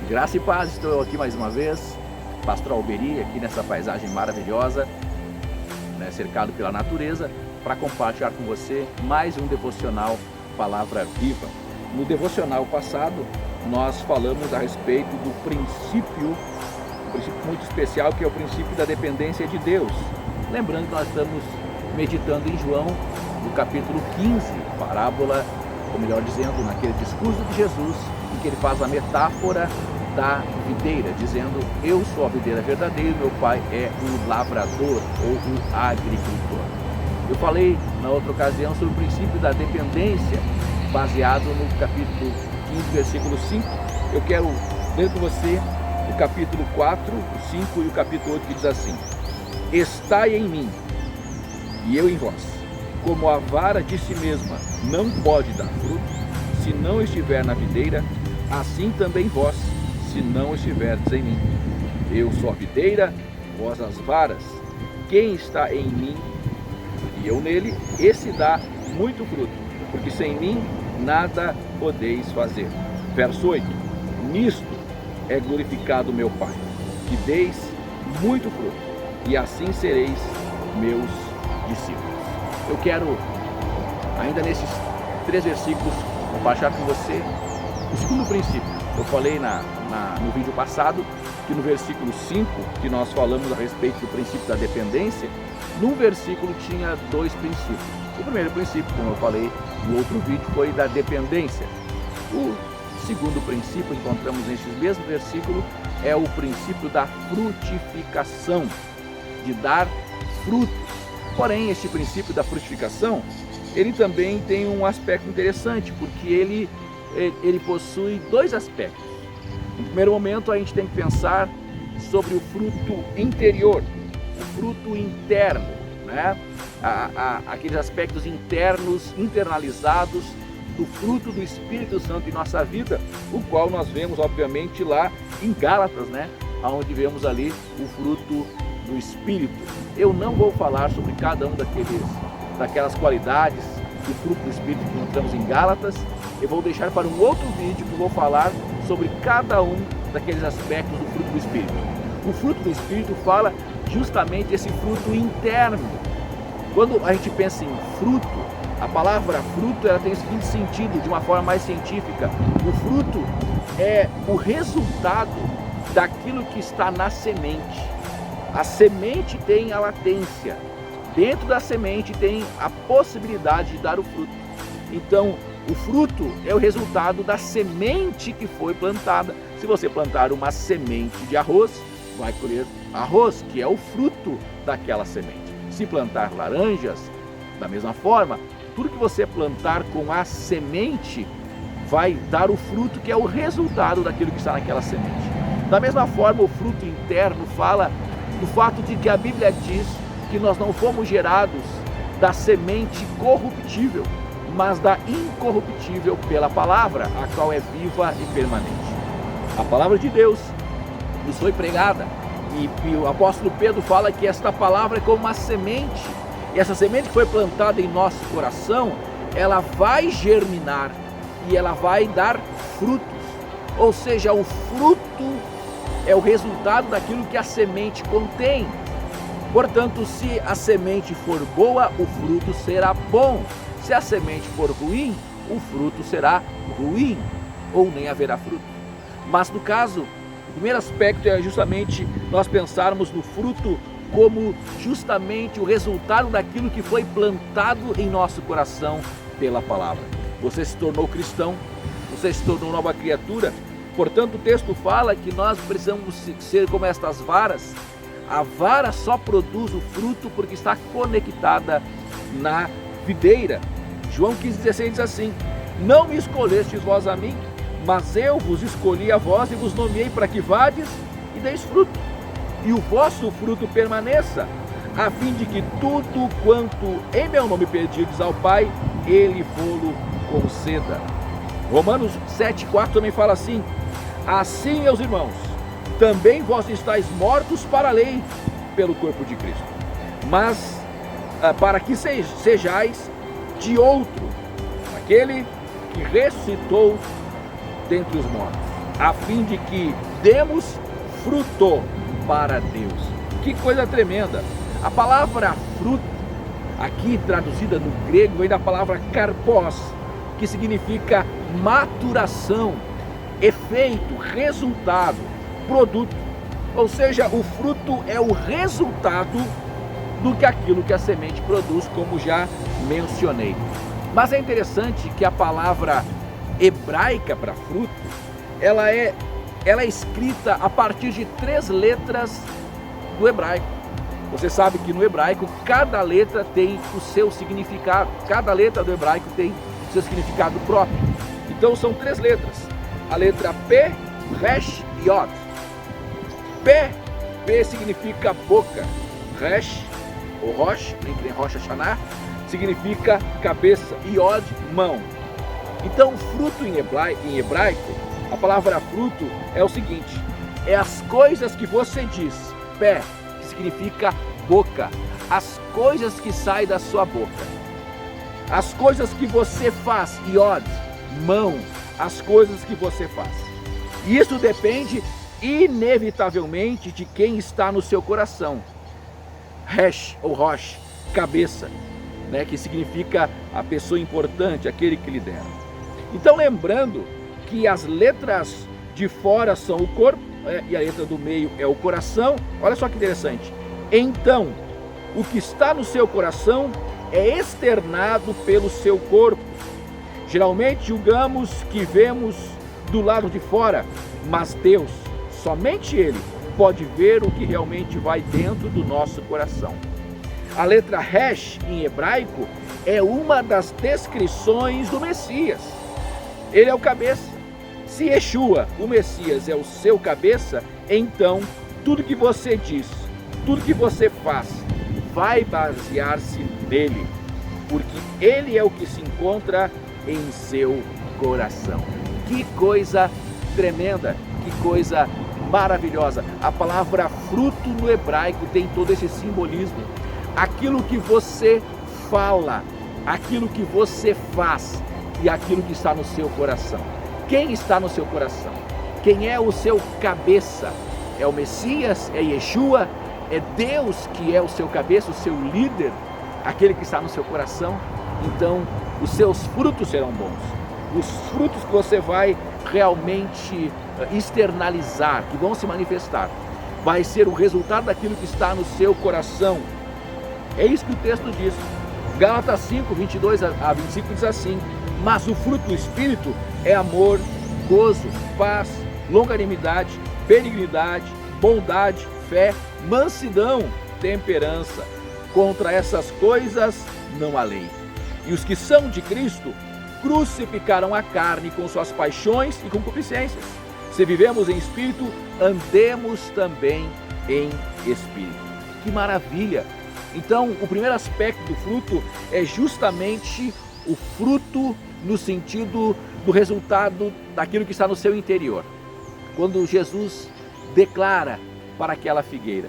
Graça e paz, estou aqui mais uma vez, Pastor Alberi, aqui nessa paisagem maravilhosa, né, cercado pela natureza, para compartilhar com você mais um devocional Palavra Viva. No devocional passado, nós falamos a respeito do princípio, um princípio muito especial, que é o princípio da dependência de Deus. Lembrando que nós estamos meditando em João, no capítulo 15, parábola, ou melhor dizendo, naquele discurso de Jesus, em que ele faz a metáfora da videira, dizendo: eu sou a videira verdadeira, meu pai é o lavrador ou o agricultor. Eu falei na outra ocasião sobre o princípio da dependência, baseado no capítulo 15, versículo 5. Eu quero ler com você o capítulo 4, o 5 e o capítulo 8, que diz assim: estai em mim e eu em vós, como a vara de si mesma não pode dar fruto se não estiver na videira, assim também vós, se não estiverdes em mim. Eu sou a videira, vós as varas. Quem está em mim e eu nele, esse dá muito fruto, porque sem mim nada podeis fazer. Verso 8: nisto é glorificado meu Pai, que deis muito fruto, e assim sereis meus discípulos. Eu quero, ainda nesses 3 versículos, compartilhar com você o segundo princípio. Eu falei no vídeo passado que no versículo 5, que nós falamos a respeito do princípio da dependência, num versículo tinha 2 princípios. O primeiro princípio, como eu falei no outro vídeo, foi da dependência. O segundo princípio, encontramos neste mesmo versículo, é o princípio da frutificação, de dar frutos. Porém, este princípio da frutificação, ele também tem um aspecto interessante, porque ele possui 2 aspectos. No primeiro momento, a gente tem que pensar sobre o fruto interior, o fruto interno, né? Aqueles aspectos internos, internalizados do fruto do Espírito Santo em nossa vida, o qual nós vemos, obviamente, lá em Gálatas, né? Onde vemos ali o fruto do Espírito. Eu não vou falar sobre cada um daquelas qualidades do fruto do Espírito que encontramos em Gálatas. Eu vou deixar para um outro vídeo que eu vou falar sobre cada um daqueles aspectos do fruto do Espírito. O fruto do Espírito fala justamente desse fruto interno. Quando a gente pensa em fruto, a palavra fruto, ela tem o seguinte sentido, de uma forma mais científica: o fruto é o resultado daquilo que está na semente. A semente tem a latência, dentro da semente tem a possibilidade de dar o fruto. Então, o fruto é o resultado da semente que foi plantada. Se você plantar uma semente de arroz, vai colher arroz, que é o fruto daquela semente. Se plantar laranjas, da mesma forma, tudo que você plantar com a semente vai dar o fruto, que é o resultado daquilo que está naquela semente. Da mesma forma, o fruto interno fala do fato de que a Bíblia diz que nós não fomos gerados da semente corruptível, mas da incorruptível pela palavra, a qual é viva e permanente. A palavra de Deus nos foi pregada, e o apóstolo Pedro fala que esta palavra é como uma semente, e essa semente que foi plantada em nosso coração, ela vai germinar e ela vai dar frutos, ou seja, o fruto é o resultado daquilo que a semente contém. Portanto, se a semente for boa, o fruto será bom. Se a semente for ruim, o fruto será ruim, ou nem haverá fruto. Mas no caso, o primeiro aspecto é justamente nós pensarmos no fruto como justamente o resultado daquilo que foi plantado em nosso coração pela palavra. Você se tornou cristão, você se tornou nova criatura. Portanto, o texto fala que nós precisamos ser como estas varas. A vara só produz o fruto porque está conectada na videira. João 15,16 diz assim: não me escolhestes vós a mim, mas eu vos escolhi a vós e vos nomeei para que vades e deis fruto, e o vosso fruto permaneça, a fim de que tudo quanto em meu nome pedirdes ao Pai, Ele vô-lo conceda. Romanos 7,4 também fala assim: assim, meus irmãos, também vós estáis mortos para a lei, pelo corpo de Cristo, mas para que sejais de outro, aquele que ressuscitou dentre os mortos. a fim de que demos fruto para Deus. Que coisa tremenda! A palavra fruto, aqui traduzida no grego, vem da palavra karpos, que significa maturação, efeito, resultado, produto. Ou seja, o fruto é o resultado do que aquilo que a semente produz, como já mencionei. Mas é interessante que a palavra hebraica para fruto, ela é escrita a partir de 3 letras do hebraico. Você sabe que no hebraico cada letra tem o seu significado, cada letra do hebraico tem o seu significado próprio. Então são 3 letras, a letra P, Resh e Yod. P significa boca, Resh ou Rosh, em Rosh Hashanah, significa cabeça, e Yod, mão. Então fruto em hebraico, a palavra fruto é o seguinte, é as coisas que você diz, pé, que significa boca, as coisas que saem da sua boca, as coisas que você faz, Yod, mão, as coisas que você faz. E isso depende inevitavelmente de quem está no seu coração. Resh ou Rosh, cabeça, né, que significa a pessoa importante, aquele que lidera. Então lembrando que as letras de fora são o corpo, e a letra do meio é o coração. Olha só que interessante. Então, o que está no seu coração é externado pelo seu corpo. Geralmente julgamos que vemos do lado de fora, mas Deus, somente Ele, pode ver o que realmente vai dentro do nosso coração. A letra Resh em hebraico é uma das descrições do Messias. Ele é o cabeça. Se Yeshua, o Messias, é o seu cabeça, então tudo que você diz, tudo que você faz, vai basear-se nele, porque ele é o que se encontra em seu coração. Que coisa tremenda, que coisa maravilhosa. A palavra fruto no hebraico tem todo esse simbolismo. Aquilo que você fala, aquilo que você faz e aquilo que está no seu coração. Quem está no seu coração? Quem é o seu cabeça? É o Messias? É Yeshua? É Deus que é o seu cabeça, o seu líder? Aquele que está no seu coração? Então, os seus frutos serão bons. Os frutos que você vai realmente externalizar, que vão se manifestar, vai ser o resultado daquilo que está no seu coração. É isso que o texto diz. Gálatas 5, 22 a 25 diz assim: mas o fruto do Espírito é amor, gozo, paz, longanimidade, benignidade, bondade, fé, mansidão, temperança. Contra essas coisas não há lei. E os que são de Cristo crucificaram a carne com suas paixões e concupiscências. Se vivemos em Espírito, andemos também em Espírito. Que maravilha! Então, o primeiro aspecto do fruto é justamente o fruto no sentido do resultado daquilo que está no seu interior. Quando Jesus declara para aquela figueira: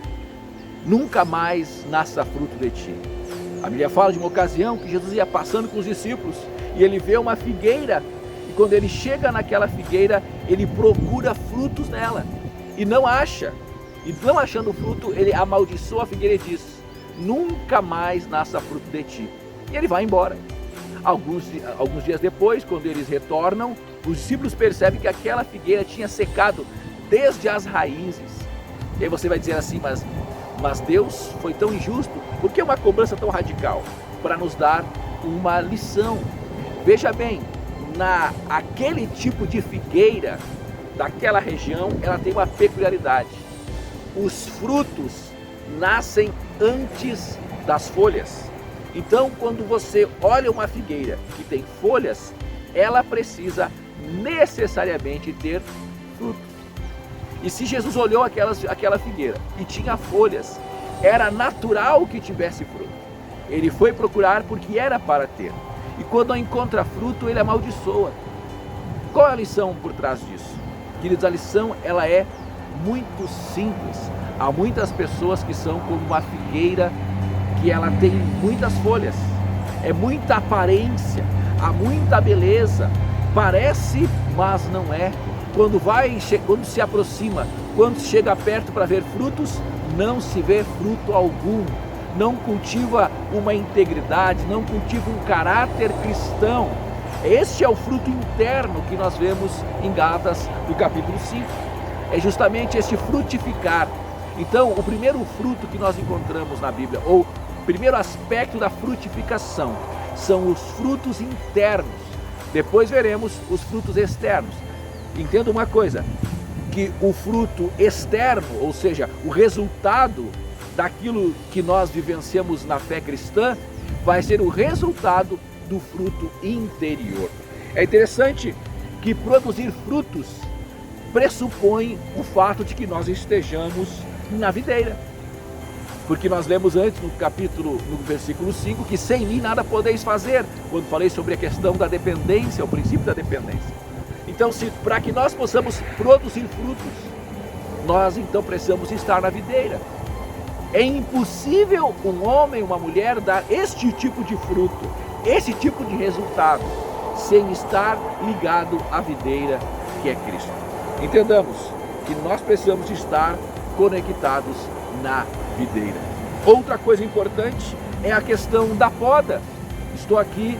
nunca mais nasça fruto de ti. A Bíblia fala de uma ocasião que Jesus ia passando com os discípulos e ele vê uma figueira, e quando ele chega naquela figueira, ele procura frutos nela e não acha. E não achando fruto, ele amaldiçoa a figueira e diz: nunca mais nasça fruto de ti. E ele vai embora. Alguns dias depois, quando eles retornam, os discípulos percebem que aquela figueira tinha secado desde as raízes. E aí você vai dizer assim: mas Deus foi tão injusto? Por que uma cobrança tão radical? Para nos dar uma lição. Veja bem, aquele tipo de figueira daquela região, ela tem uma peculiaridade. Os frutos nascem antes das folhas. Então, quando você olha uma figueira que tem folhas, ela precisa necessariamente ter fruto. E se Jesus olhou aquela figueira e tinha folhas, era natural que tivesse fruto. Ele foi procurar porque era para ter. E quando não encontra fruto, ele amaldiçoa. Qual é a lição por trás disso? Queridos, a lição ela é muito simples. Há muitas pessoas que são como uma figueira que ela tem muitas folhas, é muita aparência, há muita beleza, parece, mas não é. quando se aproxima, quando chega perto para ver frutos, não se vê fruto algum. Não cultiva uma integridade, não cultiva um caráter cristão. Este é o fruto interno que nós vemos em Gálatas, no capítulo 5. É justamente este frutificar. Então, o primeiro fruto que nós encontramos na Bíblia, ou o primeiro aspecto da frutificação, são os frutos internos. Depois veremos os frutos externos. Entenda uma coisa, que o fruto externo, ou seja, o resultado daquilo que nós vivenciamos na fé cristã, vai ser o resultado do fruto interior. É interessante que produzir frutos pressupõe o fato de que nós estejamos na videira. Porque nós lemos antes no versículo 5, que sem mim nada podeis fazer, quando falei sobre a questão da dependência, o princípio da dependência. Então, para que nós possamos produzir frutos, nós então precisamos estar na videira. É impossível um homem, uma mulher dar este tipo de fruto, esse tipo de resultado, sem estar ligado à videira que é Cristo. Entendamos que nós precisamos estar conectados na videira. Outra coisa importante é a questão da poda. Estou aqui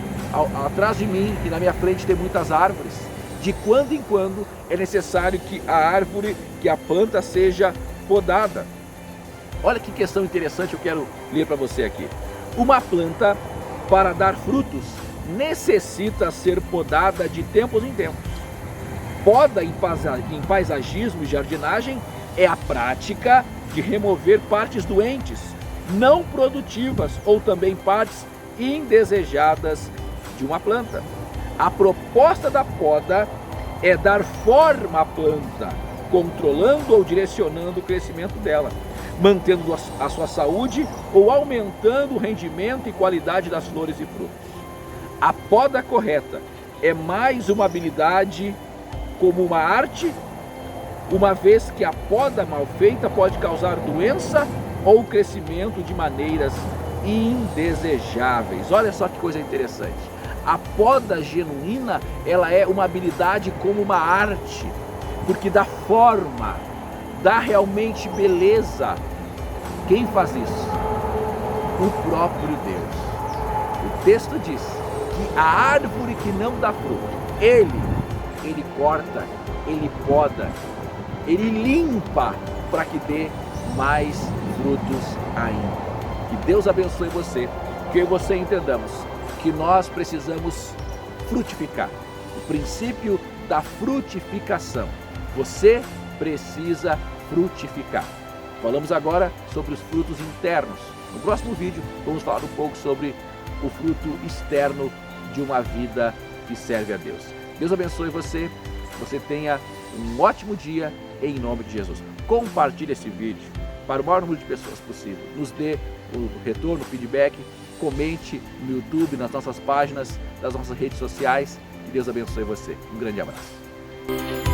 atrás de mim e na minha frente tem muitas árvores. De quando em quando é necessário que a árvore, que a planta seja podada. Olha que questão interessante, eu quero ler para você aqui. Uma planta, para dar frutos, necessita ser podada de tempos em tempos. Poda em paisagismo e jardinagem é a prática de remover partes doentes, não produtivas ou também partes indesejadas de uma planta. A proposta da poda é dar forma à planta, controlando ou direcionando o crescimento dela, mantendo a sua saúde ou aumentando o rendimento e qualidade das flores e frutos. A poda correta é mais uma habilidade como uma arte, uma vez que a poda mal feita pode causar doença ou crescimento de maneiras indesejáveis. Olha só que coisa interessante. A poda genuína, ela é uma habilidade como uma arte, porque dá forma, dá realmente beleza. Quem faz isso? O próprio Deus. O texto diz que a árvore que não dá fruto, ele corta, ele poda, ele limpa para que dê mais frutos ainda. Que Deus abençoe você, que eu e você entendamos que nós precisamos frutificar. O princípio da frutificação. Você precisa frutificar. Falamos agora sobre os frutos internos. No próximo vídeo vamos falar um pouco sobre o fruto externo de uma vida que serve a Deus. Deus abençoe você, você tenha um ótimo dia em nome de Jesus. Compartilhe esse vídeo para o maior número de pessoas possível. Nos dê o retorno, o feedback, comente no YouTube, nas nossas páginas, nas nossas redes sociais. Que Deus abençoe você. Um grande abraço.